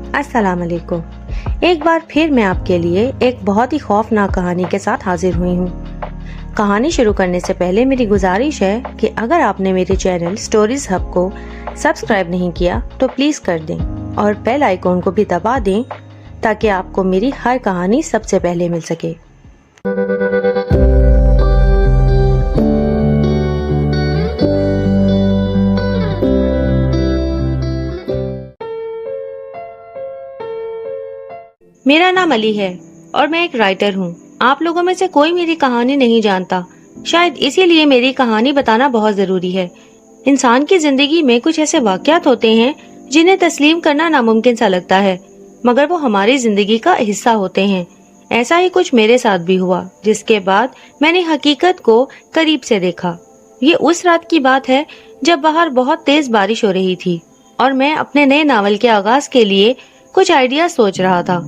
السلام علیکم۔ ایک بار پھر میں آپ کے لیے ایک بہت ہی خوفناک کہانی کے ساتھ حاضر ہوئی ہوں۔ کہانی شروع کرنے سے پہلے میری گزارش ہے کہ اگر آپ نے میرے چینل سٹوریز ہب کو سبسکرائب نہیں کیا تو پلیز کر دیں اور بیل آئیکن کو بھی دبا دیں تاکہ آپ کو میری ہر کہانی سب سے پہلے مل سکے۔ میرا نام علی ہے اور میں ایک رائٹر ہوں۔ آپ لوگوں میں سے کوئی میری کہانی نہیں جانتا، شاید اسی لیے میری کہانی بتانا بہت ضروری ہے۔ انسان کی زندگی میں کچھ ایسے واقعات ہوتے ہیں جنہیں تسلیم کرنا ناممکن سا لگتا ہے، مگر وہ ہماری زندگی کا حصہ ہوتے ہیں۔ ایسا ہی کچھ میرے ساتھ بھی ہوا، جس کے بعد میں نے حقیقت کو قریب سے دیکھا۔ یہ اس رات کی بات ہے جب باہر بہت تیز بارش ہو رہی تھی اور میں اپنے نئے ناول کے آغاز کے لیے کچھ آئیڈیا سوچ رہا تھا۔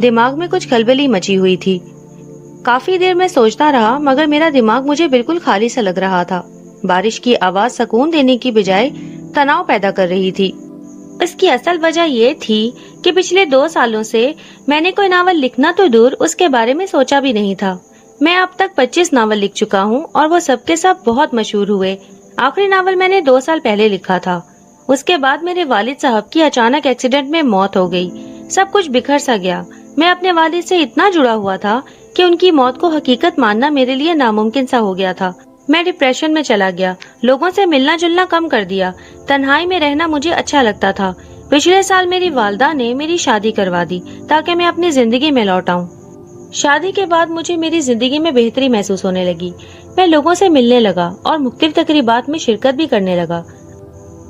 دماغ میں کچھ کھلبلی مچی ہوئی تھی۔ کافی دیر میں سوچتا رہا مگر میرا دماغ مجھے بالکل خالی سا لگ رہا تھا۔ بارش کی آواز سکون دینے کی بجائے تناؤ پیدا کر رہی تھی۔ اس کی اصل وجہ یہ تھی کہ پچھلے 2 سالوں سے میں نے کوئی ناول لکھنا تو دور اس کے بارے میں سوچا بھی نہیں تھا۔ میں اب تک 25 ناول لکھ چکا ہوں اور وہ سب کے سب بہت مشہور ہوئے۔ آخری ناول میں نے 2 سال پہلے لکھا تھا۔ اس کے بعد میرے والد صاحب کی اچانک ایکسیڈنٹ میں موت ہو گئی۔ سب کچھ بکھر سا گیا۔ میں اپنے والد سے اتنا جڑا ہوا تھا کہ ان کی موت کو حقیقت ماننا میرے لیے ناممکن سا ہو گیا تھا۔ میں ڈپریشن میں چلا گیا، لوگوں سے ملنا جلنا کم کر دیا، تنہائی میں رہنا مجھے اچھا لگتا تھا۔ پچھلے سال میری والدہ نے میری شادی کروا دی تاکہ میں اپنی زندگی میں لوٹ آؤں۔ شادی کے بعد مجھے میری زندگی میں بہتری محسوس ہونے لگی۔ میں لوگوں سے ملنے لگا اور مختلف تقریبات میں شرکت بھی کرنے لگا۔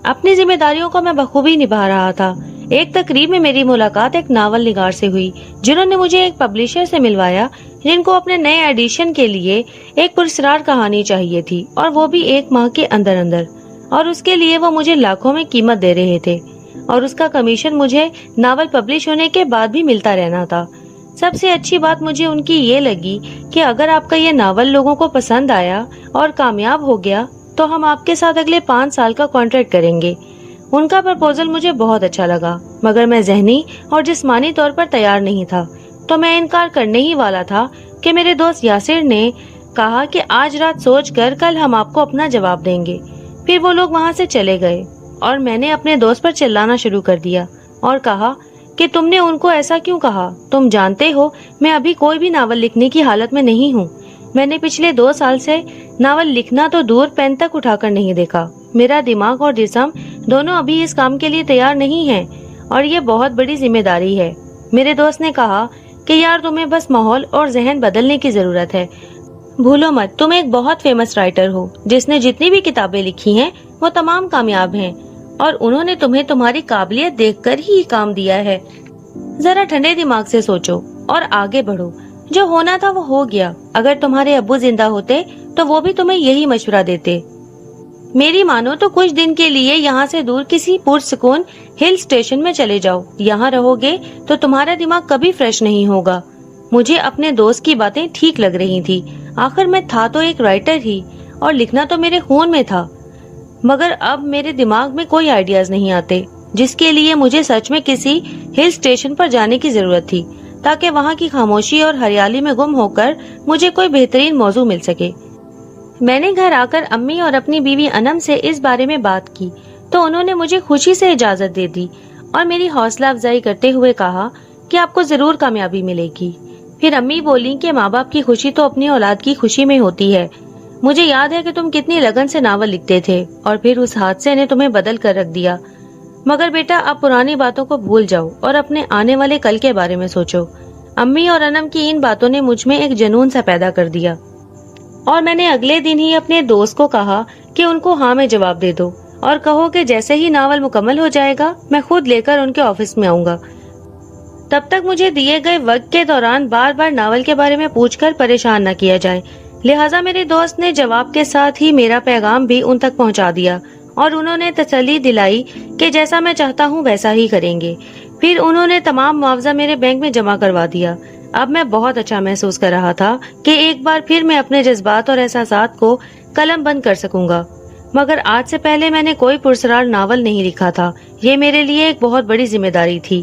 اپنی ذمہ داریوں کو میں بخوبی نبھا رہا تھا۔ ایک تقریب میں میری ملاقات ایک ناول نگار سے ہوئی جنہوں نے مجھے ایک پبلشر سے ملوایا جن کو اپنے نئے ایڈیشن کے لیے ایک پراسرار کہانی چاہیے تھی، اور وہ بھی 1 ماہ کے اندر، اور اس کے لیے وہ مجھے لاکھوں میں قیمت دے رہے تھے، اور اس کا کمیشن مجھے ناول پبلش ہونے کے بعد بھی ملتا رہنا تھا۔ سب سے اچھی بات مجھے ان کی یہ لگی کہ اگر آپ کا یہ ناول لوگوں کو پسند آیا اور کامیاب ہو گیا تو ہم آپ کے ساتھ اگلے 5 سال کا کانٹریکٹ کریں گے۔ ان کا پرپوزل مجھے بہت اچھا لگا، مگر میں ذہنی اور جسمانی طور پر تیار نہیں تھا، تو میں انکار کرنے ہی والا تھا کہ میرے دوست یاسر نے کہا کہ آج رات سوچ کر کل ہم آپ کو اپنا جواب دیں گے۔ پھر وہ لوگ وہاں سے چلے گئے اور میں نے اپنے دوست پر چلانا شروع کر دیا اور کہا کہ تم نے ان کو ایسا کیوں کہا؟ تم جانتے ہو میں ابھی کوئی بھی ناول لکھنے کی حالت میں نہیں ہوں۔ میں نے پچھلے 2 سال سے ناول لکھنا تو دور پین تک اٹھا کر نہیں دیکھا۔ میرا دماغ اور جسم دونوں ابھی اس کام کے لیے تیار نہیں ہیں اور یہ بہت بڑی ذمہ داری ہے۔ میرے دوست نے کہا کہ یار تمہیں بس ماحول اور ذہن بدلنے کی ضرورت ہے۔ بھولو مت تم ایک بہت فیمس رائٹر ہو جس نے جتنی بھی کتابیں لکھی ہیں وہ تمام کامیاب ہیں، اور انہوں نے تمہیں تمہاری قابلیت دیکھ کر ہی کام دیا ہے۔ ذرا ٹھنڈے دماغ سے سوچو اور آگے بڑھو۔ جو ہونا تھا وہ ہو گیا۔ اگر تمہارے ابو زندہ ہوتے تو وہ بھی تمہیں یہی مشورہ دیتے۔ میری مانو تو کچھ دن کے لیے یہاں سے دور کسی پرسکون ہل اسٹیشن میں چلے جاؤ۔ یہاں رہو گے تو تمہارا دماغ کبھی فریش نہیں ہوگا۔ مجھے اپنے دوست کی باتیں ٹھیک لگ رہی تھی۔ آخر میں تھا تو ایک رائٹر ہی اور لکھنا تو میرے خون میں تھا، مگر اب میرے دماغ میں کوئی آئیڈیاز نہیں آتے، جس کے لیے مجھے سچ میں کسی ہل اسٹیشن پر جانے کی ضرورت تھی تاکہ وہاں کی خاموشی اور ہریالی میں گم ہو کر مجھے کوئی بہترین موضوع مل سکے۔ میں نے گھر آ کر امی اور اپنی بیوی انم سے اس بارے میں بات کی تو انہوں نے مجھے خوشی سے اجازت دے دی اور میری حوصلہ افزائی کرتے ہوئے کہا کہ آپ کو ضرور کامیابی ملے گی۔ پھر امی بولیں کہ ماں باپ کی خوشی تو اپنی اولاد کی خوشی میں ہوتی ہے۔ مجھے یاد ہے کہ تم کتنی لگن سے ناول لکھتے تھے اور پھر اس حادثے نے تمہیں بدل کر رکھ دیا، مگر بیٹا اب پرانی باتوں کو بھول جاؤ اور اپنے آنے والے کل کے بارے میں سوچو۔ امی اور انم کی ان باتوں نے مجھ میں ایک جنون سا پیدا کر دیا، اور میں نے اگلے دن ہی اپنے دوست کو کہا کہ ان کو ہاں میں جواب دے دو اور کہو کہ جیسے ہی ناول مکمل ہو جائے گا میں خود لے کر ان کے آفس میں آؤں گا۔ تب تک مجھے دیے گئے وقت کے دوران بار بار ناول کے بارے میں پوچھ کر پریشان نہ کیا جائے، لہٰذا میرے دوست نے جواب کے ساتھ ہی میرا پیغام بھی ان تک پہنچا دیا اور انہوں نے تسلی دلائی کہ جیسا میں چاہتا ہوں ویسا ہی کریں گے۔ پھر انہوں نے تمام معاوضہ میرے بینک میں جمع کروا دیا۔ اب میں بہت اچھا محسوس کر رہا تھا کہ ایک بار پھر میں اپنے جذبات اور احساسات کو قلم بند کر سکوں گا، مگر آج سے پہلے میں نے کوئی پرسرار ناول نہیں لکھا تھا۔ یہ میرے لیے ایک بہت بڑی ذمہ داری تھی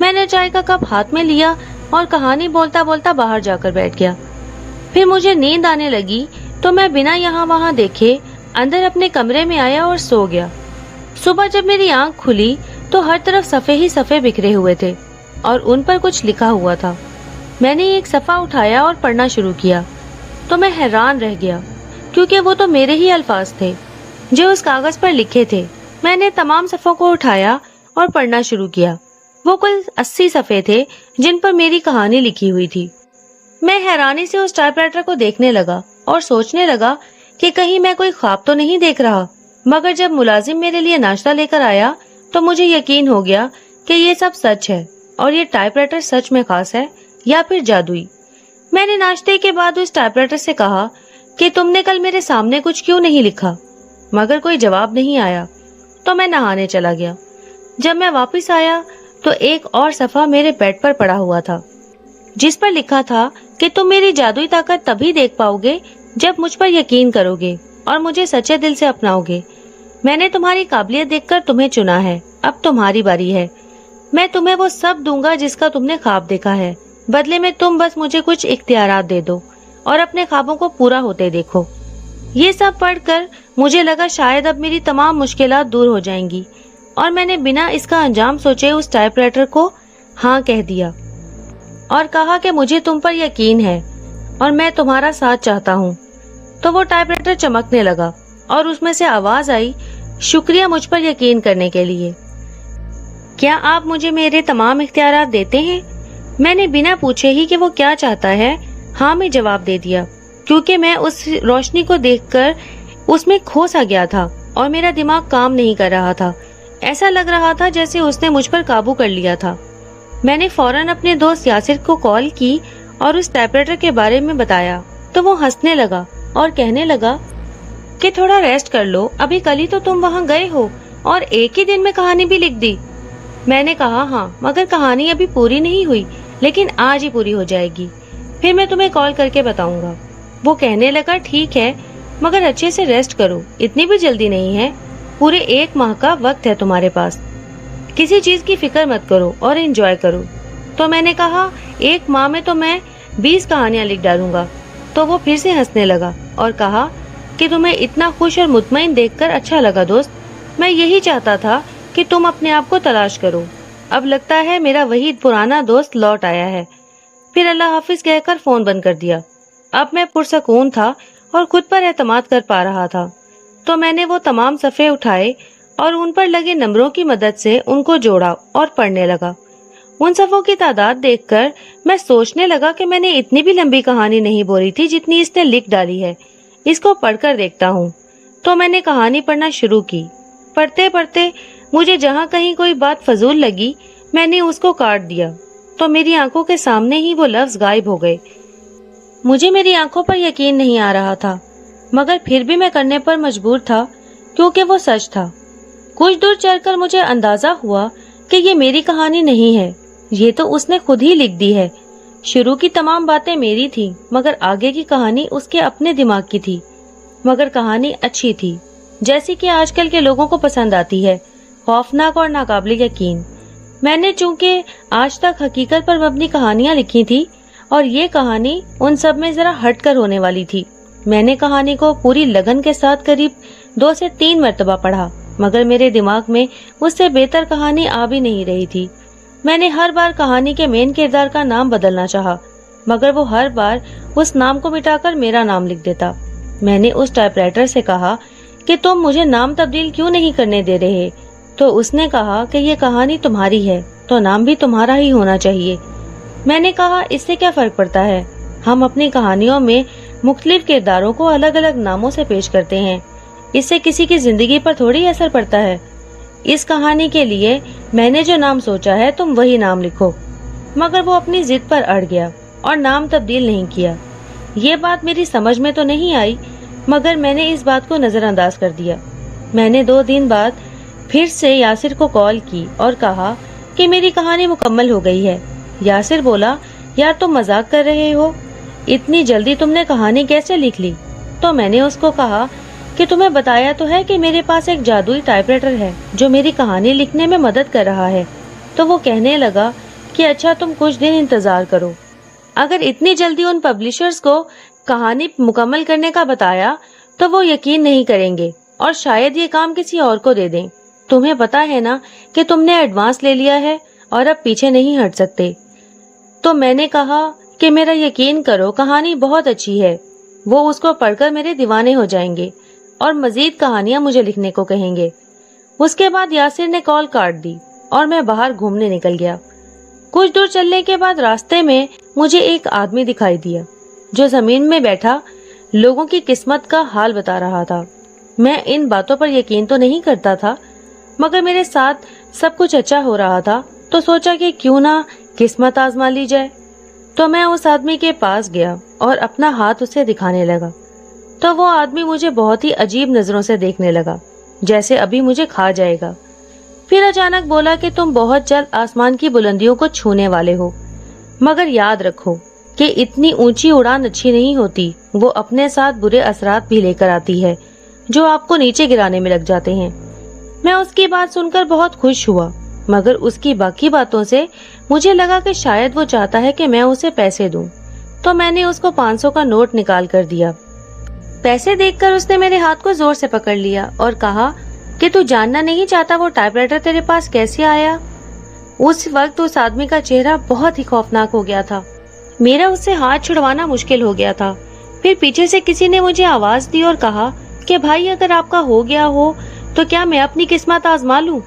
میں نے چائے کا کپ ہاتھ میں لیا اور کہانی بولتا بولتا باہر جا کر بیٹھ گیا۔ پھر مجھے نیند آنے لگی تو میں بنا یہاں وہاں دیکھے اندر اپنے کمرے میں آیا اور سو گیا۔ صبح جب میری آنکھ کھلی تو ہر طرف صفحے ہی صفحے بکھرے ہوئے تھے اور ان پر کچھ لکھا ہوا تھا۔ میں نے ایک صفحہ اٹھایا اور پڑھنا شروع کیا تو میں حیران رہ گیا، کیونکہ وہ تو میرے ہی الفاظ تھے جو اس کاغذ پر لکھے تھے۔ میں نے تمام صفحوں کو اٹھایا اور پڑھنا شروع کیا۔ وہ کل 80 صفحے تھے جن پر میری کہانی لکھی ہوئی تھی۔ میں حیرانی سے اس ٹائپ رائٹر کو دیکھنے لگا اور سوچنے لگا کہ کہیں میں کوئی خواب تو نہیں دیکھ رہا۔ مگر جب ملازم میرے لیے ناشتہ لے کر آیا تو مجھے یقین ہو گیا کہ یہ سب سچ ہے اور یہ ٹائپ رائٹر سچ میں خاص ہے یا پھر جادوئی۔ میں نے ناشتے کے بعد اس ٹائپ رائٹر سے کہا کہ تم نے کل میرے سامنے کچھ کیوں نہیں لکھا، مگر کوئی جواب نہیں آیا تو میں نہانے چلا گیا۔ جب میں واپس آیا تو ایک اور صفحہ میرے بیڈ پر پڑا ہوا تھا جس پر لکھا تھا کہ تم میری جادوئی طاقت تبھی دیکھ پاؤ گے جب مجھ پر یقین کرو گے اور مجھے سچے دل سے اپناؤ گے۔ میں نے تمہاری قابلیت دیکھ کر تمہیں چنا ہے، اب تمہاری باری ہے۔ میں تمہیں وہ سب دوں گا جس کا تم نے خواب دیکھا ہے، بدلے میں تم بس مجھے کچھ اختیارات دے دو اور اپنے خوابوں کو پورا ہوتے دیکھو۔ یہ سب پڑھ کر مجھے لگا شاید اب میری تمام مشکلات دور ہو جائیں گی، اور میں نے بنا اس کا انجام سوچے اس ٹائپ رائٹر کو ہاں کہہ دیا اور کہا کہ مجھے تم پر یقین ہے اور میں تمہارا ساتھ چاہتا ہوں۔ تو وہ ٹائپ رائٹر چمکنے لگا اور اس میں سے آواز آئی، شکریہ مجھ پر یقین کرنے کے لیے، کیا آپ مجھے میرے تمام اختیارات دیتے ہیں؟ میں نے بنا پوچھے ہی کہ وہ کیا چاہتا ہے ہاں میں جواب دے دیا، کیونکہ میں اس روشنی کو دیکھ کر اس میں کھو سا گیا تھا اور میرا دماغ کام نہیں کر رہا تھا۔ ایسا لگ رہا تھا جیسے اس نے مجھ پر قابو کر لیا تھا۔ میں نے فوراً اپنے دوست یاسر کو کال کی اور اس ٹائپ رائٹر کے بارے میں بتایا تو وہ ہنسنے لگا اور کہنے لگا کہ تھوڑا ریسٹ کر لو، ابھی کل ہی تو تم وہاں گئے ہو اور ایک ہی دن میں کہانی بھی لکھ دی۔ میں نے کہا ہاں، مگر کہانی ابھی پوری نہیں ہوئی، لیکن آج ہی پوری ہو جائے گی، پھر میں تمہیں کال کر کے بتاؤں گا۔ وہ کہنے لگا ٹھیک ہے، مگر اچھے سے ریسٹ کرو، اتنی بھی جلدی نہیں ہے، پورے 1 ماہ کا وقت ہے تمہارے پاس، کسی چیز کی فکر مت کرو اور انجوائے کرو۔ تو میں نے کہا 1 ماہ میں تو میں 20 کہانیاں لکھ ڈالوں گا۔ تو وہ پھر سے ہنسنے لگا اور کہا کہ تمہیں اتنا خوش اور مطمئن دیکھ کر اچھا لگا دوست، میں یہی چاہتا تھا کہ تم اپنے آپ کو تلاش کرو، اب لگتا ہے میرا وہی پرانا دوست لوٹ آیا ہے۔ پھر اللہ حافظ کہہ کر فون بند کر دیا۔ اب میں پرسکون تھا اور خود پر اعتماد کر پا رہا تھا، تو میں نے وہ تمام صفحے اٹھائے اور ان پر لگے نمبروں کی مدد سے ان کو جوڑا اور پڑھنے لگا۔ ان صفحوں کی تعداد دیکھ کر میں سوچنے لگا کہ میں نے اتنی بھی لمبی کہانی نہیں بولی تھی جتنی اس نے لکھ ڈالی ہے، اس کو پڑھ کر دیکھتا ہوں۔ تو میں نے کہانی پڑھنا شروع کی۔ پڑھتے پڑھتے مجھے جہاں کہیں کوئی بات فضول لگی میں نے اس کو کاٹ دیا، تو میری آنکھوں کے سامنے ہی وہ لفظ غائب ہو گئے۔ مجھے میری آنکھوں پر یقین نہیں آ رہا تھا، مگر پھر بھی میں کرنے پر مجبور تھا کیونکہ وہ سچ تھا۔ کچھ دور چل کر مجھے اندازہ ہوا کہ یہ میری کہانی نہیں ہے، یہ تو اس نے خود ہی لکھ دی ہے۔ شروع کی تمام باتیں میری تھی، مگر آگے کی کہانی اس کے اپنے دماغ کی تھی، مگر کہانی اچھی تھی، جیسی کہ آج کل کے لوگوں کو پسند آتی ہے، خوفناک اور ناقابل یقین۔ میں نے چونکہ آج تک حقیقت پر مبنی کہانیاں لکھی تھی اور یہ کہانی ان سب میں ذرا ہٹ کر ہونے والی تھی۔ میں نے کہانی کو پوری لگن کے ساتھ قریب 2 سے 3 مرتبہ پڑھا، مگر میرے دماغ میں اس سے بہتر کہانی آ بھی نہیں رہی تھی۔ میں نے ہر بار کہانی کے مین کردار کا نام بدلنا چاہا، مگر وہ ہر بار اس نام کو مٹا کر میرا نام لکھ دیتا۔ میں نے اس ٹائپ رائٹر سے کہا کہ تم مجھے نام تبدیل کیوں نہیں کرنے دے رہے؟ تو اس نے کہا کہ یہ کہانی تمہاری ہے تو نام بھی تمہارا ہی ہونا چاہیے۔ میں نے کہا اس سے کیا فرق پڑتا ہے، ہم اپنی کہانیوں میں مختلف کرداروں کو الگ الگ ناموں سے پیش کرتے ہیں، اس سے کسی کی زندگی پر تھوڑی اثر پڑتا ہے۔ اس کہانی کے لیے میں نے جو نام سوچا ہے تم وہی نام لکھو۔ مگر وہ اپنی ضد پر اڑ گیا اور نام تبدیل نہیں کیا۔ یہ بات میری سمجھ میں تو نہیں آئی، مگر میں نے اس بات کو نظر انداز کر دیا۔ میں نے 2 دن بعد پھر سے یاسر کو کال کی اور کہا کہ میری کہانی مکمل ہو گئی ہے۔ یاسر بولا یار تم مذاق کر رہے ہو، اتنی جلدی تم نے کہانی کیسے لکھ لی؟ تو میں نے اس کو کہا کہ تمہیں بتایا تو ہے کہ میرے پاس ایک جادوئی ٹائپ رائٹر ہے جو میری کہانی لکھنے میں مدد کر رہا ہے۔ تو وہ کہنے لگا کہ اچھا تم کچھ دن انتظار کرو، اگر اتنی جلدی ان پبلشرز کو کہانی مکمل کرنے کا بتایا تو وہ یقین نہیں کریں گے اور شاید یہ کام کسی اور کو دے دیں۔ تمہیں پتا ہے نا کہ تم نے ایڈوانس لے لیا ہے اور اب پیچھے نہیں ہٹ سکتے۔ تو میں نے کہا کہ میرا یقین کرو، کہانی بہت اچھی ہے، وہ اس کو پڑھ کر میرے دیوانے ہو جائیں گے اور مزید کہانیاں مجھے لکھنے کو کہیں گے۔ اس کے بعد یاسر نے کال کاٹ دی اور میں باہر گھومنے نکل گیا۔ کچھ دور چلنے کے بعد راستے میں مجھے ایک آدمی دکھائی دیا جو زمین میں بیٹھا لوگوں کی قسمت کا حال بتا رہا تھا۔ میں ان باتوں پر یقین تو نہیں کرتا تھا، مگر میرے ساتھ سب کچھ اچھا ہو رہا تھا تو سوچا کہ کیوں نہ قسمت آزما لی جائے۔ تو میں اس آدمی کے پاس گیا اور اپنا ہاتھ اسے دکھانے لگا تو وہ آدمی مجھے بہت ہی عجیب نظروں سے دیکھنے لگا، جیسے ابھی مجھے کھا جائے گا۔ پھر اچانک بولا کہ تم بہت جلد آسمان کی بلندیوں کو چھونے والے ہو، مگر یاد رکھو کہ اتنی اونچی اڑان اچھی نہیں ہوتی، وہ اپنے ساتھ برے اثرات بھی لے کر آتی ہے جو آپ کو نیچے گرانے میں لگ جاتے ہیں۔ میں اس کی بات سن کر بہت خوش ہوا، مگر اس کی باقی باتوں سے مجھے لگا کہ شاید وہ چاہتا ہے کہ میں اسے پیسے دوں، تو میں نے اس کو 500 کا نوٹ نکال کر دیا۔ پیسے دیکھ کر اس نے میرے ہاتھ کو زور سے پکڑ لیا اور کہا کہ تو جاننا نہیں چاہتا وہ ٹائپ رائٹر تیرے پاس کیسے آیا؟ اس وقت اس آدمی کا چہرہ بہت ہی خوفناک ہو گیا تھا، میرا اس سے ہاتھ چھڑوانا مشکل ہو گیا تھا۔ پھر پیچھے سے کسی نے مجھے آواز دی اور کہا کہ بھائی اگر آپ کا ہو گیا ہو تو کیا میں اپنی قسمت آزما لوں؟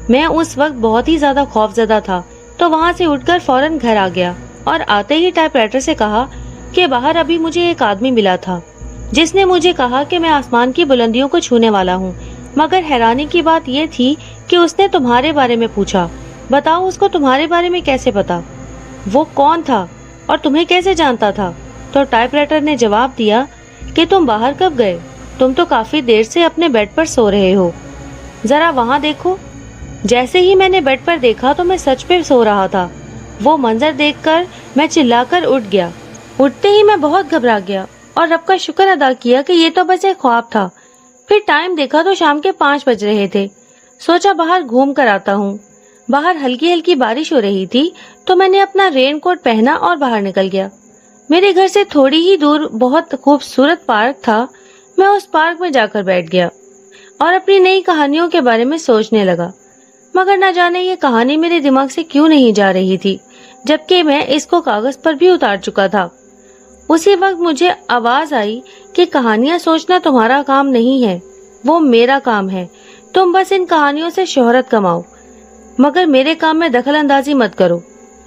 میں اس وقت بہت ہی زیادہ خوف زدہ تھا تو وہاں سے اٹھ کر فوراً گھر آ گیا اور آتے ہی ٹائپ رائٹر سے کہا کہ باہر ابھی مجھے ایک آدمی ملا تھا جس نے مجھے کہا کہ میں آسمان کی بلندیوں کو چھونے والا ہوں، مگر حیرانی کی بات یہ تھی کہ اس نے تمہارے بارے میں پوچھا۔ بتاؤ اس کو تمہارے بارے میں کیسے پتا؟ وہ کون تھا اور تمہیں کیسے جانتا تھا؟ تو ٹائپ رائٹر نے جواب دیا کہ تم باہر کب گئے؟ تم تو کافی دیر سے اپنے بیڈ پر سو رہے ہو، ذرا وہاں دیکھو۔ جیسے ہی میں نے بیڈ پر دیکھا تو میں سچ پہ سو رہا تھا۔ وہ منظر دیکھ کر میں چلا کر اٹھ گیا۔ اٹھتے ہی میں بہت گھبرا گیا اور رب کا شکر ادا کیا کہ یہ تو بس ایک خواب تھا۔ پھر ٹائم دیکھا تو شام کے 5 بج رہے تھے۔ سوچا باہر گھوم کر آتا ہوں۔ باہر ہلکی ہلکی بارش ہو رہی تھی تو میں نے اپنا رین کوٹ پہنا اور باہر نکل گیا۔ میرے گھر سے تھوڑی ہی دور بہت خوبصورت پارک تھا۔ میں اس پارک میں جا کر بیٹھ گیا اور اپنی نئی کہانیوں کے بارے میں سوچنے لگا، مگر نہ جانے یہ کہانی میرے دماغ سے کیوں نہیں جا رہی تھی، جبکہ میں اس کو کاغذ پر بھی اتار چکا تھا۔ اسی وقت مجھے آواز آئی کہ کہانیاں سوچنا تمہارا کام نہیں ہے، وہ میرا کام ہے، تم بس ان کہانیوں سے شہرت کماؤ، مگر میرے کام میں دخل اندازی مت کرو۔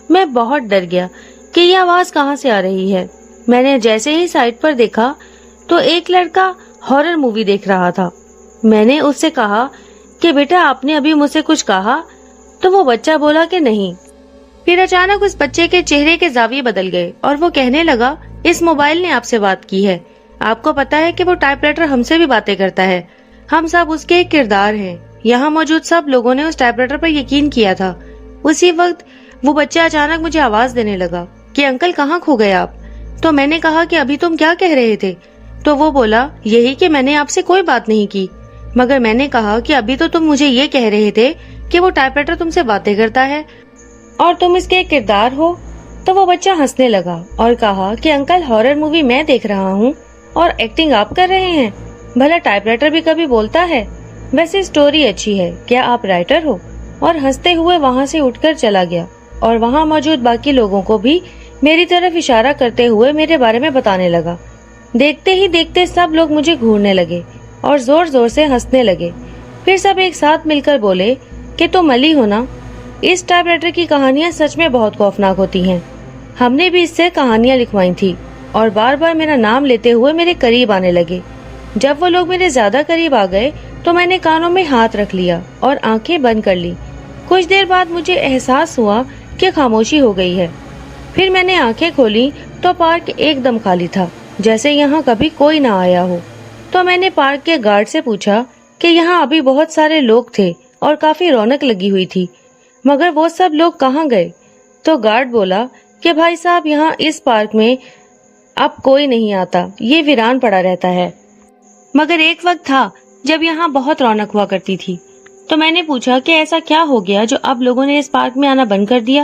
میں بہت ڈر گیا کہ یہ آواز کہاں سے آ رہی ہے۔ میں نے جیسے ہی سائٹ پر دیکھا تو ایک لڑکا ہارر مووی دیکھ رہا تھا۔ میں نے اس سے کہا کہ بیٹا آپ نے ابھی مجھ سے کچھ کہا؟ تو وہ بچہ بولا کہ نہیں۔ پھر اچانک اس بچے کے چہرے کے زاویے بدل گئے اور وہ کہنے لگا اس موبائل نے آپ سے بات کی ہے، آپ کو پتا ہے کہ وہ ٹائپ رائٹر ہم سے بھی باتیں کرتا ہے، ہم سب اس کے ایک کردار ہیں۔ یہاں موجود سب لوگوں نے اس ٹائپ رائٹر پر یقین کیا تھا۔ اسی وقت وہ بچہ اچانک مجھے آواز دینے لگا کہ انکل کہاں کھو گئے آپ؟ تو میں نے کہا کہ ابھی تم کیا کہہ رہے تھے؟ تو وہ بولا یہی کہ میں نے آپ سے کوئی بات نہیں کی، مگر میں نے کہا کہ ابھی تو تم مجھے یہ کہہ رہے تھے کہ وہ ٹائپ رائٹر تم سے باتیں کرتا ہے اور تم اس کے ایک کردار ہو۔ تو وہ بچہ ہنسنے لگا اور کہا کہ انکل ہارر مووی میں دیکھ رہا ہوں اور ایکٹنگ آپ کر رہے ہیں، بھلا ٹائپ رائٹر بھی کبھی بولتا ہے؟ ویسے اسٹوری اچھی ہے، کیا آپ رائٹر ہو؟ اور ہنستے ہوئے وہاں سے اٹھ کر چلا گیا اور وہاں موجود باقی لوگوں کو بھی میری طرف اشارہ کرتے ہوئے میرے بارے میں بتانے لگا۔ دیکھتے ہی دیکھتے سب لوگ مجھے گھورنے لگے اور زور زور سے ہنسنے لگے۔ پھر سب ایک ساتھ مل کر بولے کہ تم علی ہو نا؟ اس ٹائپ رائٹر کی کہانیاں سچ میں بہت خوفناک ہوتی ہیں، ہم نے بھی اس سے کہانیاں لکھوائی تھی، اور بار بار میرا نام لیتے ہوئے میرے قریب آنے لگے۔ جب وہ لوگ میرے زیادہ قریب آ گئے تو میں نے کانوں میں ہاتھ رکھ لیا اور آنکھیں بند کر لی۔ کچھ دیر بعد مجھے احساس ہوا کہ خاموشی ہو گئی ہے۔ پھر میں نے آنکھیں کھولی تو پارک ایک دم خالی تھا، جیسے یہاں کبھی کوئی نہ آیا ہو۔ تو میں نے پارک کے گارڈ سے پوچھا کہ یہاں ابھی بہت سارے لوگ تھے اور کافی رونق لگی ہوئی تھی، مگر وہ سب لوگ کہاں گئے؟ تو گارڈ بولا کہ بھائی صاحب یہاں اس پارک میں اب کوئی نہیں آتا، یہ ویران پڑا رہتا ہے، مگر ایک وقت تھا جب یہاں بہت رونق ہوا کرتی تھی۔ تو میں نے پوچھا کہ ایسا کیا ہو گیا جو اب لوگوں نے اس پارک میں آنا بند کر دیا؟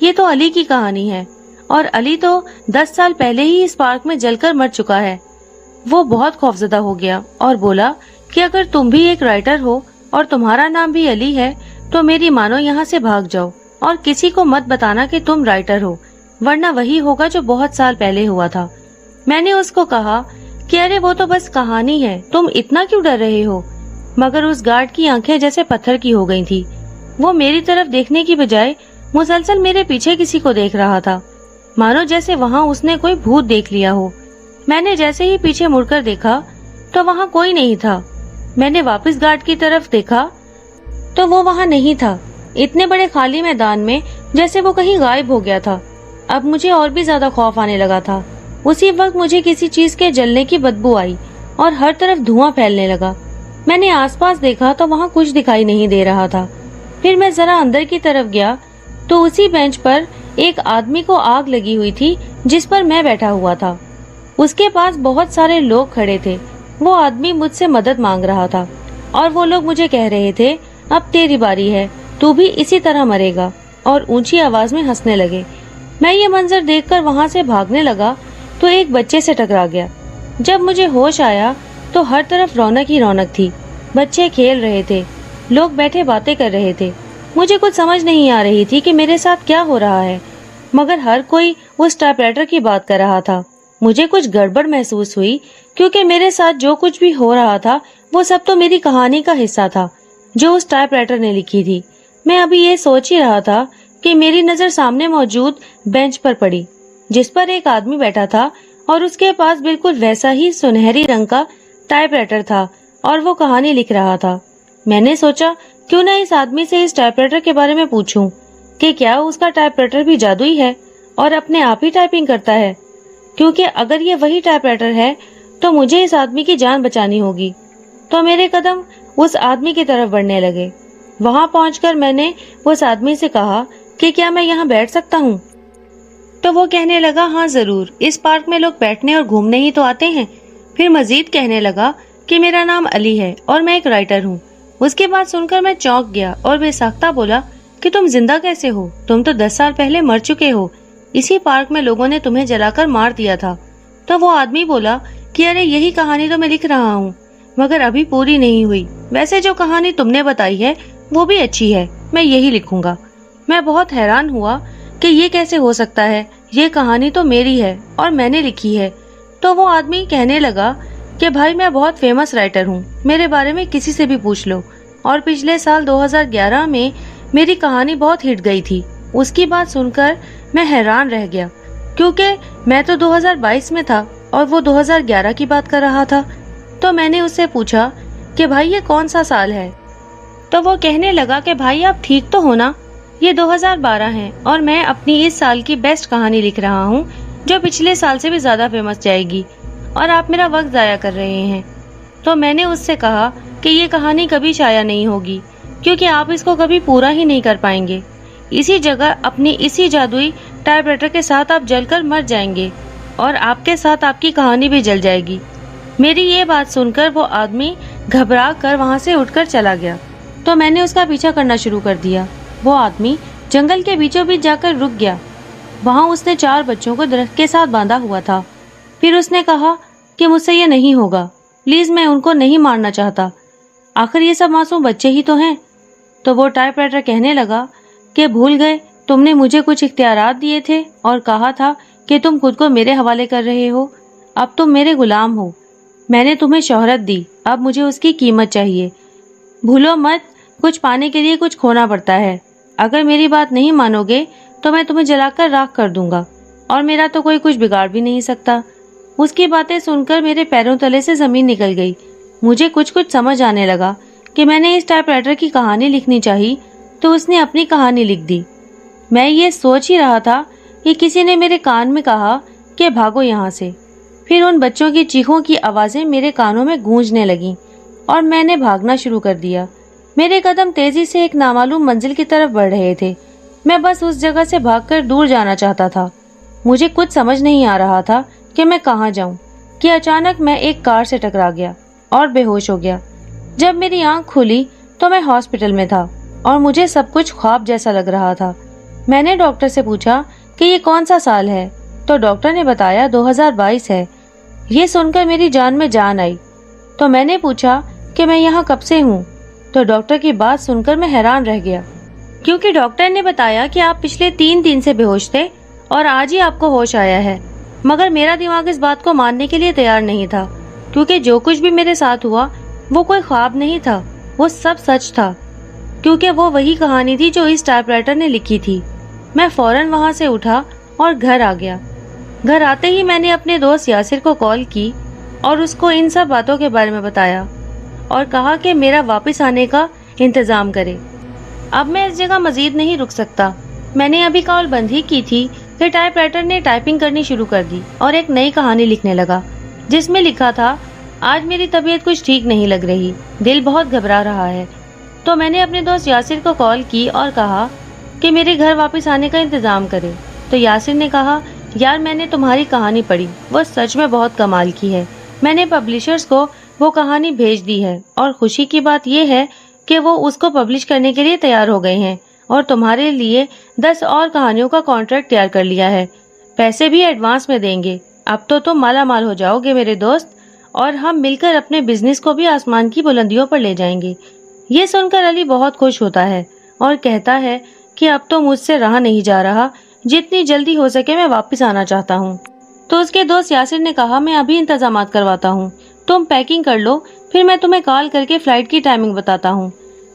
یہ تو علی کی کہانی ہے، اور علی تو 10 سال پہلے ہی اس پارک میں جل کر مر چکا ہے۔ وہ بہت خوفزدہ ہو گیا اور بولا کہ اگر تم بھی ایک رائٹر ہو اور تمہارا نام بھی علی ہے تو میری مانو یہاں سے بھاگ جاؤ اور کسی کو مت بتانا کہ تم رائٹر ہو، ورنہ وہی ہوگا جو بہت سال پہلے ہوا تھا۔ میں نے اس کو کہا کہ ارے وہ تو بس کہانی ہے، تم اتنا کیوں ڈر رہے ہو؟ مگر اس گارڈ کی آنکھیں جیسے پتھر کی ہو گئی تھی۔ وہ میری طرف دیکھنے کی بجائے مسلسل میرے پیچھے کسی کو دیکھ رہا تھا، مانو جیسے وہاں اس نے کوئی بھوت دیکھ لیا ہو۔ میں نے جیسے ہی پیچھے مڑ کر دیکھا تو وہاں کوئی نہیں تھا۔ میں نے واپس گارڈ کی طرف دیکھا تو وہ وہاں نہیں تھا، اتنے بڑے خالی میدان میں جیسے وہ کہیں غائب ہو گیا تھا۔ اب مجھے اور بھی زیادہ خوف آنے لگا تھا۔ اسی وقت مجھے کسی چیز کے جلنے کی بدبو آئی اور ہر طرف دھواں پھیلنے لگا۔ میں نے آس پاس دیکھا تو وہاں کچھ دکھائی نہیں دے رہا تھا۔ پھر میں ذرا اندر کی طرف گیا تو اسی بینچ پر ایک آدمی کو آگ لگی ہوئی تھی جس پر میں بیٹھا ہوا تھا۔ اس کے پاس بہت سارے لوگ کھڑے تھے۔ وہ آدمی مجھ سے مدد مانگ رہا تھا اور وہ لوگ مجھے کہہ رہے تھے اب تیری باری ہے، تو بھی اسی طرح مرے گا، اور اونچی آواز میں ہنسنے لگے۔ میں یہ منظر دیکھ کر وہاں سے بھاگنے لگا تو ایک بچے سے ٹکرا گیا۔ جب مجھے ہوش آیا تو ہر طرف رونق ہی رونق تھی، بچے کھیل رہے تھے، لوگ بیٹھے باتیں کر رہے تھے۔ مجھے کچھ سمجھ نہیں آ رہی تھی کہ میرے ساتھ کیا ہو رہا ہے، مگر ہر کوئی اس ٹائپ رائٹر کی بات کر رہا تھا۔ مجھے کچھ گڑبڑ محسوس ہوئی کیونکہ میرے ساتھ جو کچھ بھی ہو رہا تھا وہ سب تو میری کہانی کا حصہ تھا جو اس ٹائپ رائٹر نے لکھی تھی۔ میں ابھی یہ سوچ ہی رہا تھا کہ میری نظر سامنے موجود بینچ پر پڑی جس پر ایک آدمی بیٹھا تھا اور اس کے پاس بالکل ویسا ہی سنہری رنگ کا ٹائپ رائٹر تھا اور وہ کہانی لکھ رہا تھا۔ میں نے سوچا کیوں نہ اس آدمی سے اس ٹائپ رائٹر کے بارے میں پوچھوں کہ کیا اس کا ٹائپ رائٹر بھی جادوئی ہے اور اپنے آپ ہی ٹائپنگ کرتا ہے، کیونکہ اگر یہ وہی ٹائپ رائٹر ہے تو مجھے اس آدمی کی جان بچانی ہوگی۔ تو میرے قدم اس آدمی کی طرف بڑھنے لگے۔ وہاں پہنچ کر میں نے اس آدمی سے کہا کہ کیا میں یہاں بیٹھ سکتا ہوں؟ تو وہ کہنے لگا ہاں ضرور، اس پارک میں لوگ بیٹھنے اور گھومنے ہی تو آتے ہیں۔ پھر مزید کہنے لگا کہ میرا نام علی ہے اور میں ایک رائٹر ہوں۔ اس کی بات سن کر میں چونک گیا اور بے ساختہ بولا کہ تم زندہ کیسے ہو؟ تم تو 10 سال پہلے مر چکے ہو، اسی پارک میں لوگوں نے تمہیں جلا کر مار دیا تھا۔ تو وہ آدمی بولا کہ ارے یہی کہانی تو میں لکھ رہا ہوں، مگر ابھی پوری نہیں ہوئی۔ ویسے جو کہانی تم نے بتائی ہے وہ بھی اچھی ہے، میں یہی لکھوں گا۔ میں بہت حیران ہوا کہ یہ کیسے ہو سکتا ہے، یہ کہانی تو میری ہے اور میں نے لکھی ہے۔ تو وہ آدمی کہنے لگا کہ بھائی میں بہت فیمس رائٹر ہوں، میرے بارے میں کسی سے بھی پوچھ لو، اور پچھلے سال 2011 میں میری کہانی بہت ہٹ گئی تھی۔ اس کی بات سن کر میں حیران رہ گیا کیونکہ میں تو 2022 میں تھا اور وہ 2011 کی بات کر رہا تھا۔ تو میں نے اس سے پوچھا کہ بھائی یہ کون سا سال ہے؟ تو وہ کہنے لگا کہ بھائی آپ ٹھیک تو ہو نا، یہ 2012 ہے اور میں اپنی اس سال کی بیسٹ کہانی لکھ رہا ہوں جو پچھلے سال سے بھی زیادہ فیمس جائے گی، اور آپ میرا وقت ضائع کر رہے ہیں۔ تو میں نے اس سے کہا کہ یہ کہانی کبھی شائع نہیں ہوگی کیونکہ آپ اس کو کبھی پورا ہی نہیں کر پائیں گے۔ اسی جگہ اپنی اسی جادوئی ٹائپ رائٹر کے ساتھ آپ جل کر مر جائیں گے اور آپ کے ساتھ آپ کی کہانی بھی جل جائے گی۔ میری یہ بات سن کر وہ آدمی گھبرا کر وہاں سے اٹھ کر چلا گیا۔ تو میں نے اس کا پیچھا کرنا شروع کر دیا۔ وہ آدمی جنگل کے بیچوں بیچ جا کر رک گیا۔ وہاں اس نے 4 بچوں کو درخت کے ساتھ باندھا ہوا تھا۔ پھر اس نے کہا کہ مجھ سے یہ نہیں ہوگا، پلیز میں ان کو نہیں مارنا چاہتا، آخر یہ سب معصوم بچے ہی تو ہیں۔ تو وہ ٹائپ رائٹر کہنے لگا کہ بھول گئے تم نے مجھے کچھ اختیارات دیے تھے اور کہا تھا کہ تم خود کو میرے حوالے کر رہے ہو، اب تم میرے غلام ہو۔ میں نے تمہیں شہرت دی، اب مجھے اس کی قیمت چاہیے۔ بھولو مت، کچھ پانے کے لیے کچھ کھونا پڑتا ہے۔ اگر میری بات نہیں مانو گے تو میں تمہیں جلا کر راکھ کر دوں گا، اور میرا تو کوئی کچھ بگاڑ بھی نہیں سکتا۔ اس کی باتیں سن کر میرے پیروں تلے سے زمین نکل گئی۔ مجھے کچھ سمجھ آنے لگا کہ میں نے اس ٹائپ رائٹر کی کہانی لکھنی چاہی تو اس نے اپنی کہانی لکھ دی۔ میں یہ سوچ ہی رہا تھا کہ کسی نے میرے کان میں کہا کہ بھاگو یہاں سے۔ پھر ان بچوں کی چیخوں کی آوازیں میرے کانوں میں گونجنے لگیں اور میں نے بھاگنا شروع کر دیا۔ میرے قدم تیزی سے ایک نامعلوم منزل کی طرف بڑھ رہے تھے۔ میں بس اس جگہ سے بھاگ کر دور جانا چاہتا تھا۔ مجھے کچھ سمجھ نہیں آ رہا تھا کہ میں کہاں جاؤں کہ اچانک میں ایک کار سے ٹکرا گیا اور بے ہوش ہو گیا۔ جب میری آنکھ کھلی تو میں ہاسپٹل میں تھا اور مجھے سب کچھ خواب جیسا لگ رہا تھا۔ میں نے ڈاکٹر سے پوچھا کہ یہ کون سا سال ہے تو ڈاکٹر نے بتایا 2022 ہے۔ یہ سن کر میری جان میں جان آئی تو میں نے پوچھا کہ میں یہاں کب سے ہوں تو ڈاکٹر کی بات سن کر میں حیران رہ گیا، کیونکہ ڈاکٹر نے بتایا کہ آپ پچھلے 3 دن سے بے ہوش تھے اور آج ہی آپ کو ہوش آیا ہے۔ مگر میرا دماغ اس بات کو ماننے کے لیے تیار نہیں تھا، کیونکہ جو کچھ بھی میرے ساتھ ہوا وہ کوئی خواب نہیں تھا، وہ سب سچ تھا، کیونکہ وہ وہی کہانی تھی جو اس ٹائپ رائٹر نے لکھی تھی۔ میں فوراً وہاں سے اٹھا اور گھر آ گیا۔ گھر آتے ہی میں نے اپنے دوست یاسر کو کال کی اور اس کو ان سب باتوں کے بارے میں بتایا اور کہا کہ میرا واپس آنے کا انتظام کرے۔ اب میں اس جگہ مزید نہیں رک سکتا۔ میں نے ابھی کال بند ہی کی تھی کہ ٹائپ رائٹر نے ٹائپنگ کرنی شروع کر دی اور ایک نئی کہانی لکھنے لگا، جس میں لکھا تھا، آج میری طبیعت کچھ ٹھیک نہیں لگ رہی، دل بہت گھبرا رہا ہے۔ تو میں نے اپنے دوست یاسر کو کال کی اور کہا کہ میرے گھر واپس آنے کا انتظام کرے۔ تو یاسر نے کہا، یار میں نے تمہاری کہانی پڑھی، وہ سچ میں بہت کمال کی ہے۔ میں نے پبلشرز کو وہ کہانی بھیج دی ہے اور خوشی کی بات یہ ہے کہ وہ اس کو پبلش کرنے کے لیے تیار ہو گئے ہیں اور تمہارے لیے 10 اور کہانیوں کا کانٹریکٹ تیار کر لیا ہے، پیسے بھی ایڈوانس میں دیں گے۔ اب تو تم مالا مال ہو جاؤ گے میرے دوست، اور ہم مل کر اپنے بزنس کو بھی آسمان کی بلندیوں پر لے جائیں گے۔ یہ سن کر علی بہت خوش ہوتا ہے اور کہتا ہے کہ اب تو مجھ سے رہا نہیں جا رہا، جتنی جلدی ہو سکے میں واپس آنا چاہتا ہوں۔ تو اس کے دوست یاسر نے کہا، میں ابھی انتظامات کرواتا ہوں، تم پیکنگ کر لو، پھر میں تمہیں کال کر کے فلائٹ کی ٹائمنگ بتاتا ہوں۔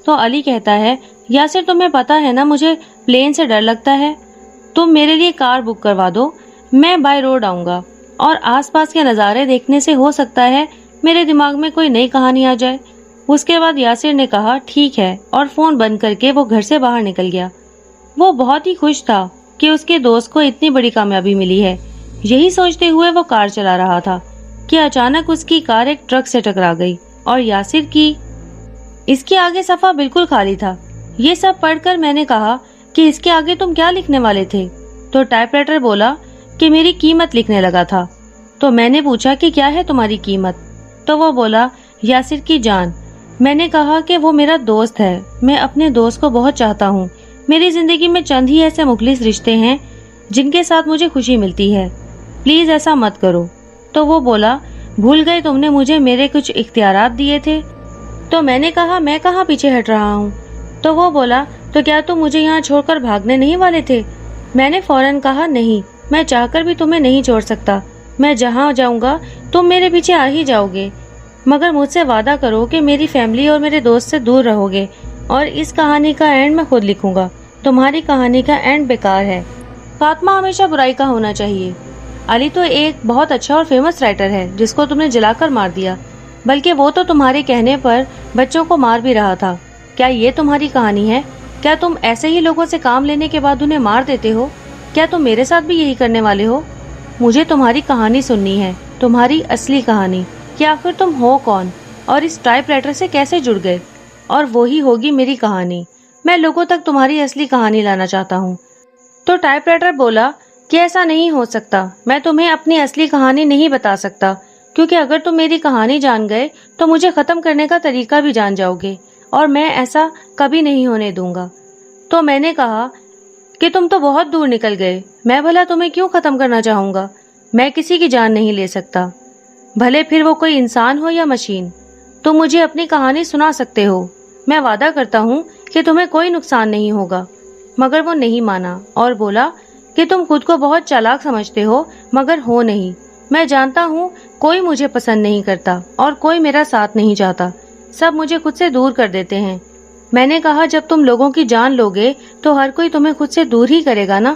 تو علی کہتا ہے، یاسر تمہیں پتا ہے نا مجھے پلین سے ڈر لگتا ہے، تم میرے لیے کار بک کروا دو، میں بائی روڈ آؤں گا اور آس پاس کے نظارے دیکھنے سے ہو سکتا ہے میرے دماغ میں کوئی نئی کہانی آ جائے۔ اس کے بعد یاسر نے کہا ٹھیک ہے اور فون بند کر کے وہ گھر سے باہر نکل گیا۔ وہ بہت ہی خوش تھا کہ اس کے دوست کو اتنی بڑی کامیابی ملی ہے۔ یہی سوچتے ہوئے وہ کار چلا رہا تھا کہ اچانک اس کی کار ایک ٹرک سے ٹکرا گئی اور یاسر کی اس کے آگے صفحہ بالکل خالی تھا۔ یہ سب پڑھ کر میں نے کہا کہ اس کے آگے تم کیا لکھنے والے تھے؟ تو ٹائپ رائٹر بولا کہ میری قیمت لکھنے لگا تھا۔ تو میں نے پوچھا کہ کیا ہے تمہاری قیمت؟ تو وہ بولا یاسر کی جان۔ میں نے کہا کہ وہ میرا دوست ہے، میں اپنے دوست کو بہت چاہتا ہوں، میری زندگی میں چند ہی ایسے مخلص رشتے ہیں جن کے ساتھ مجھے خوشی ملتی ہے، پلیز ایسا مت کرو۔ تو وہ بولا بھول گئے تم نے مجھے میرے کچھ اختیارات دیے تھے؟ تو میں نے کہا میں کہاں پیچھے ہٹ رہا ہوں۔ تو وہ بولا تو کیا تم مجھے یہاں چھوڑ کر بھاگنے نہیں والے تھے؟ میں نے فوراً کہا نہیں، میں چاہ کر بھی تمہیں نہیں چھوڑ سکتا، میں جہاں جاؤں گا تم میرے پیچھے آ ہی جاؤ گے، مگر مجھ سے وعدہ کرو کہ میری فیملی اور میرے دوست سے دور رہو گے اور اس کہانی کا اینڈ میں خود لکھوں گا، تمہاری کہانی کا اینڈ بیکار ہے، خاتمہ ہمیشہ برائی کا ہونا چاہیے۔ علی تو ایک بہت اچھا اور فیمس رائٹر ہے جس کو تم نے جلا کر مار دیا، بلکہ وہ تو تمہارے کہنے پر بچوں کو مار بھی رہا تھا۔ کیا یہ تمہاری کہانی ہے؟ کیا تم ایسے ہی لوگوں سے کام لینے کے بعد انہیں مار دیتے ہو؟ کیا تم میرے ساتھ بھی یہی کرنے والے ہو؟ مجھے تمہاری کہانی سننی ہے، تمہاری اصلی کہانی، کہ آخر تم ہو کون اور اس ٹائپ رائٹر سے کیسے جڑ گئے، اور وہی ہوگی میری کہانی۔ میں لوگوں تک تمہاری اصلی کہانی لانا چاہتا ہوں۔ تو ٹائپ رائٹر بولا کہ ایسا نہیں ہو سکتا، میں تمہیں اپنی اصلی کہانی نہیں بتا سکتا، کیونکہ اگر تم میری کہانی جان گئے تو مجھے ختم کرنے کا طریقہ بھی جان جاؤ گے، اور میں ایسا کبھی نہیں ہونے دوں گا۔ تو میں نے کہا کہ تم تو بہت دور نکل گئے، میں بھلا تمہیں کیوں ختم کرنا چاہوں گا؟ میں کسی کی جان نہیں لے سکتا، بھلے پھر وہ کوئی انسان ہو یا مشین۔ تم مجھے اپنی کہانی سنا سکتے ہو، میں وعدہ کرتا ہوں کہ تمہیں کوئی نقصان نہیں ہوگا۔ مگر وہ نہیں مانا اور بولا کہ تم خود کو بہت چالاک سمجھتے ہو، مگر ہو نہیں۔ میں جانتا ہوں کوئی مجھے پسند نہیں کرتا اور کوئی میرا ساتھ نہیں چاہتا، سب مجھے خود سے دور کر دیتے ہیں۔ میں نے کہا جب تم لوگوں کی جان لوگے تو ہر کوئی تمہیں خود سے دور ہی کرے گا نا؟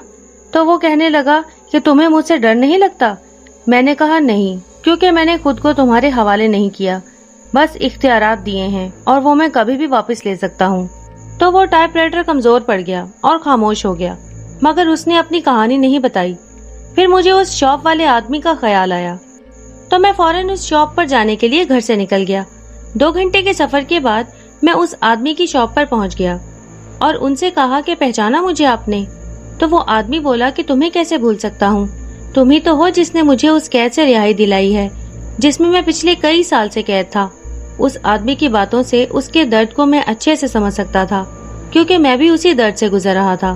تو وہ کہنے لگا کہ تمہیں مجھ سے ڈر نہیں لگتا؟ میں نے کہا نہیں، کیونکہ میں نے خود کو تمہارے حوالے نہیں کیا، بس اختیارات دیے ہیں اور وہ میں کبھی بھی واپس لے سکتا ہوں۔ تو وہ ٹائپ رائٹر کمزور پڑ گیا اور خاموش ہو گیا، مگر اس نے اپنی کہانی نہیں بتائی۔ پھر مجھے اس شاپ والے آدمی کا خیال آیا تو میں فوراً اس شاپ پر جانے کے لیے گھر سے نکل گیا۔ 2 گھنٹے کے سفر کے بعد میں اس آدمی کی شاپ پر پہنچ گیا اور ان سے کہا کہ پہچانا مجھے آپ نے؟ تو وہ آدمی بولا کہ تمہیں کیسے بھول سکتا ہوں، تم ہی تو ہو جس نے مجھے اس قید سے رہائی دلائی ہے جس میں پچھلے کئی سال سے قید تھا۔ اس آدمی کی باتوں سے اس کے درد کو میں اچھے سے سمجھ سکتا تھا، کیونکہ میں بھی اسی درد سے گزر رہا تھا۔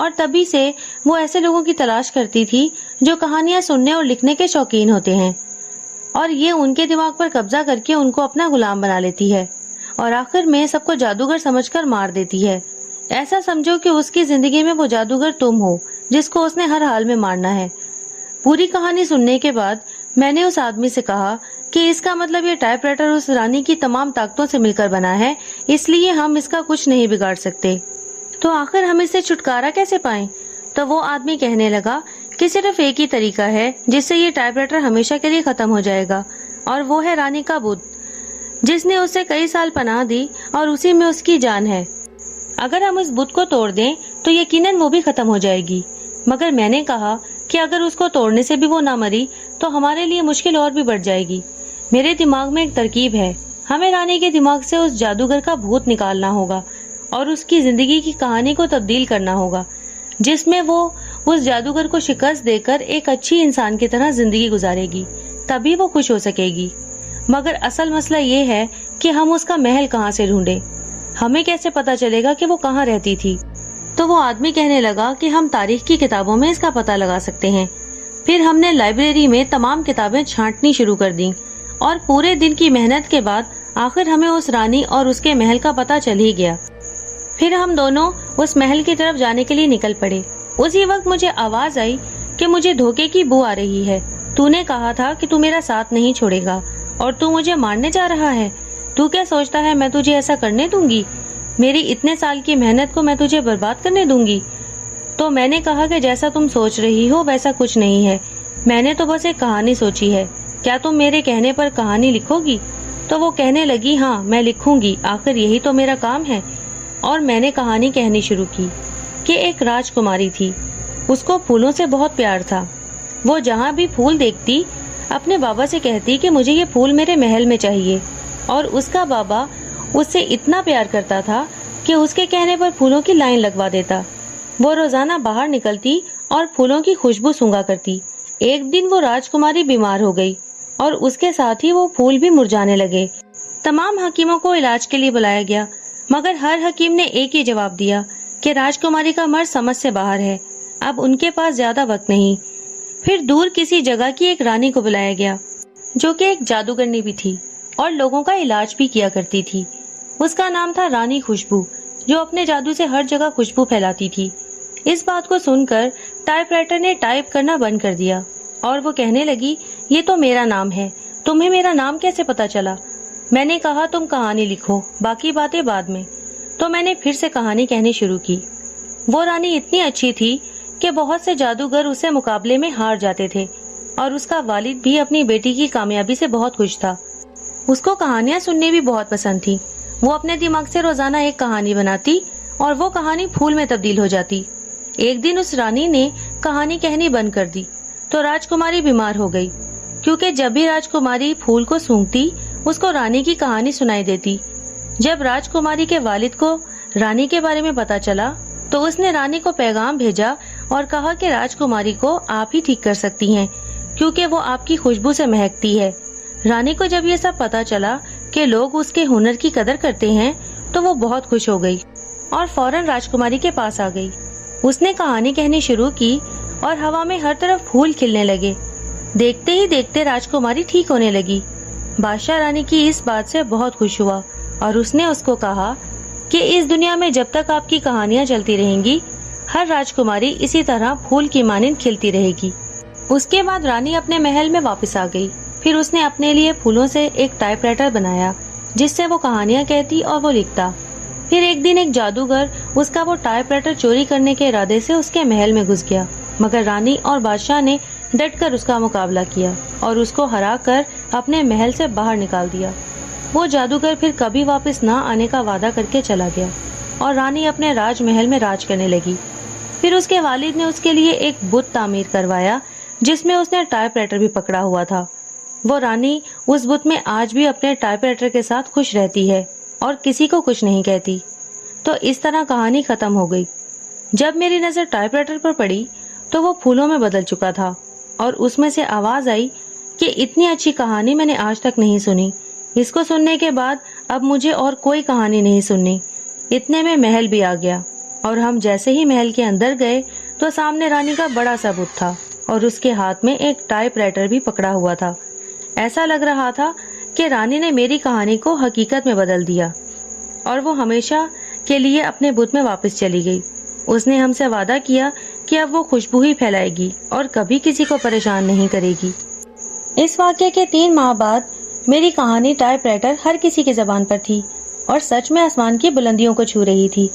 اور تبھی سے وہ ایسے لوگوں کی تلاش کرتی تھی جو کہانیاں سننے اور لکھنے کے شوقین ہوتے ہیں، اور یہ ان کے دماغ پر قبضہ کر کے ان کو اپنا غلام بنا لیتی ہے اور آخر میں سب کو جادوگر سمجھ کر مار دیتی ہے۔ ایسا سمجھو کہ اس کی زندگی میں وہ جادوگر تم ہو جس کو اس نے ہر حال میں مارنا ہے۔ پوری کہانی سننے کے بعد میں نے اس آدمی سے کہا کہ اس کا مطلب یہ ٹائپ رائٹر اس رانی کی تمام طاقتوں سے مل کر بنا ہے، اس لیے ہم اس کا کچھ نہیں بگاڑ سکتے، تو آخر ہم اس سے چھٹکارا کیسے پائیں؟ تو وہ آدمی کہنے لگا کہ صرف ایک ہی طریقہ ہے جس سے یہ ٹائپ رائٹر ہمیشہ کے لیے ختم ہو جائے گا، اور وہ ہے رانی کا بت، جس نے اسے کئی سال پناہ دی اور اسی میں اس کی جان ہے۔ اگر ہم اس بت کو توڑ دیں تو یقیناً وہ بھی ختم ہو جائے گی۔ مگر میں نے کہا کہ اگر اس کو توڑنے سے بھی وہ نہ مری تو ہمارے لیے مشکل اور بھی بڑھ جائے گی۔ میرے دماغ میں ایک ترکیب ہے، ہمیں رانی کے دماغ سے اس جادوگر کا بھوت نکالنا ہوگا اور اس کی زندگی کی کہانی کو تبدیل کرنا ہوگا، جس میں وہ اس جادوگر کو شکست دے کر ایک اچھی انسان کی طرح زندگی گزارے گی، تبھی وہ خوش ہو سکے گی۔ مگر اصل مسئلہ یہ ہے کہ ہم اس کا محل کہاں سے ڈھونڈیں؟ ہمیں کیسے پتا چلے گا کہ وہ کہاں رہتی تھی؟ تو وہ آدمی کہنے لگا کہ ہم تاریخ کی کتابوں میں اس کا پتہ لگا سکتے ہیں۔ پھر ہم نے لائبریری میں تمام کتابیں چھانٹنی شروع کر دیں اور پورے دن کی محنت کے بعد آخر ہمیں اس رانی اور اس کے محل کا پتہ چل ہی گیا۔ پھر ہم دونوں اس محل کی طرف جانے کے لیے نکل پڑے۔ اسی وقت مجھے آواز آئی کہ مجھے دھوکے کی بو آ رہی ہے۔ تو نے کہا تھا کہ تو میرا ساتھ نہیں چھوڑے گا اور تو مجھے مارنے جا رہا ہے۔ تو کیا سوچتا ہے میں تجھے ایسا کرنے دوں گی؟ میری اتنے سال کی محنت کو میں تجھے برباد کرنے دوں گی؟ تو میں نے کہا کہ جیسا تم سوچ رہی ہو ویسا کچھ نہیں ہے، میں نے تو بس ایک کہانی سوچی ہے، کیا تم میرے کہنے پر کہانی لکھو گی؟ تو وہ کہنے لگی ہاں میں لکھوں گی، آخر یہی تو میرا کام ہے۔ اور میں نے کہانی کہنی شروع کی کہ ایک راجکماری تھی، اس کو پھولوں سے بہت پیار تھا۔ وہ جہاں بھی پھول دیکھتی اپنے بابا سے کہتی کہ مجھے یہ پھول میرے محل میں چاہیے، اور اس کا بابا اس سے اتنا پیار کرتا تھا کہ اس کے کہنے پر پھولوں کی لائن لگوا دیتا۔ وہ روزانہ باہر نکلتی اور پھولوں کی خوشبو سونگا کرتی۔ ایک دن وہ راجکماری بیمار ہو گئی اور اس کے ساتھ ہی وہ پھول بھی مرجھانے لگے۔ تمام حکیموں کو علاج کے لیے بلایا گیا، مگر ہر حکیم نے ایک ہی جواب دیا کہ راجکماری کا مرض سمجھ سے باہر ہے، اب ان کے پاس زیادہ وقت نہیں۔ پھر دور کسی جگہ کی ایک رانی کو بلایا گیا جو کہ ایک جادوگرنی بھی تھی اور لوگوں کا علاج بھی کیا کرتی تھی۔ اس کا نام تھا رانی خوشبو، جو اپنے جادو سے ہر جگہ خوشبو پھیلاتی تھی۔ اس بات کو سن کر ٹائپ رائٹر نے ٹائپ کرنا بند کر دیا اور وہ کہنے لگی یہ تو میرا نام ہے، تمہیں میرا نام کیسے پتا چلا؟ میں نے کہا تم کہانی لکھو، باقی باتیں بعد میں۔ تو میں نے پھر سے کہانی کہنی شروع کی۔ وہ رانی اتنی اچھی تھی کہ بہت سے جادوگر اسے مقابلے میں ہار جاتے تھے، اور اس کا والد بھی اپنی بیٹی کی کامیابی سے بہت خوش تھا۔ اس کو کہانیاں سننے بھی بہت پسند تھی۔ وہ اپنے دماغ سے روزانہ ایک کہانی بناتی اور وہ کہانی پھول میں تبدیل ہو جاتی۔ ایک دن اس رانی نے کہانی کہنی بند کر دی تو راجکماری بیمار ہو گئی، کیونکہ جب بھی راجکماری پھول کو سونگتی اس کو رانی کی کہانی سنائی دیتی۔ جب راجکماری کے والد کو رانی کے بارے میں پتا چلا تو اس نے رانی کو پیغام بھیجا اور کہا کہ راجکماری کو آپ ہی ٹھیک کر سکتی ہیں، کیونکہ وہ آپ کی خوشبو سے مہکتی ہے۔ رانی کو جب یہ سب پتا چلا کہ لوگ اس کے ہنر کی قدر کرتے ہیں تو وہ بہت خوش ہو گئی اور فوراً راجکماری کے پاس آ گئی۔ اس نے کہانی کہنی شروع کی اور ہوا میں ہر طرف پھول کھلنے لگے۔ دیکھتے ہی دیکھتے راجکماری ٹھیک ہونے لگی۔ بادشاہ رانی کی اس بات سے بہت خوش ہوا اور اس نے اس کو کہا کہ اس دنیا میں جب تک آپ کی کہانیاں چلتی رہیں گی ہر راجکماری اسی طرح پھول کی مانند کھلتی رہے گی۔ اس کے بعد رانی اپنے محل میں واپس آ گئی۔ پھر اس نے اپنے لیے پھولوں سے ایک ٹائپ رائٹر بنایا جس سے وہ کہانیاں کہتی اور وہ لکھتا۔ پھر ایک دن ایک جادوگر اس کا وہ ٹائپ رائٹر چوری کرنے کے ارادے سے اس کے محل میں گھس گیا، مگر رانی اور بادشاہ نے ڈٹ کر اس کا مقابلہ کیا اور اس کو ہرا کر اپنے محل سے باہر نکال دیا۔ وہ جادوگر پھر کبھی واپس نہ آنے کا وعدہ کر کے چلا گیا اور رانی اپنے راج محل میں راج کرنے لگی۔ پھر اس کے والد نے اس کے لیے ایک بت تعمیر کروایا جس میں اس نے ٹائپ رائٹر بھی پکڑا ہوا تھا۔ وہ رانی اس بت میں آج بھی اپنے ٹائپ رائٹر کے ساتھ خوش رہتی ہے اور کسی کو کچھ نہیں کہتی۔ تو اس طرح کہانی ختم ہو گئی۔ جب میری نظر ٹائپ رائٹر پر پڑی تو وہ پھولوں میں بدل چکا تھا اور اس میں سے آواز آئی کہ اتنی اچھی کہانی میں نے آج تک نہیں سنی۔ اس کو سننے کے بعد اب مجھے اور کوئی کہانی نہیں سننی۔ اتنے میں محل بھی آ گیا۔ اور ہم جیسے ہی محل کے اندر گئے تو سامنے رانی کا بڑا سا بت تھا اور اس کے ہاتھ میں ایک ٹائپ رائٹر بھی پکڑا ہوا تھا۔ ایسا لگ رہا تھا کہ رانی نے میری کہانی کو حقیقت میں بدل دیا اور وہ ہمیشہ کے لیے اپنے بت میں واپس چلی گئی۔ اس نے ہم سے وعدہ کیا کہ اب وہ خوشبو ہی پھیلائے گی اور کبھی کسی کو پریشان نہیں کرے گی۔ اس واقعے کے 3 ماہ بعد میری کہانی ٹائپ رائٹر ہر کسی کی زبان پر تھی اور سچ میں آسمان کی بلندیوں کو چھو رہی تھی۔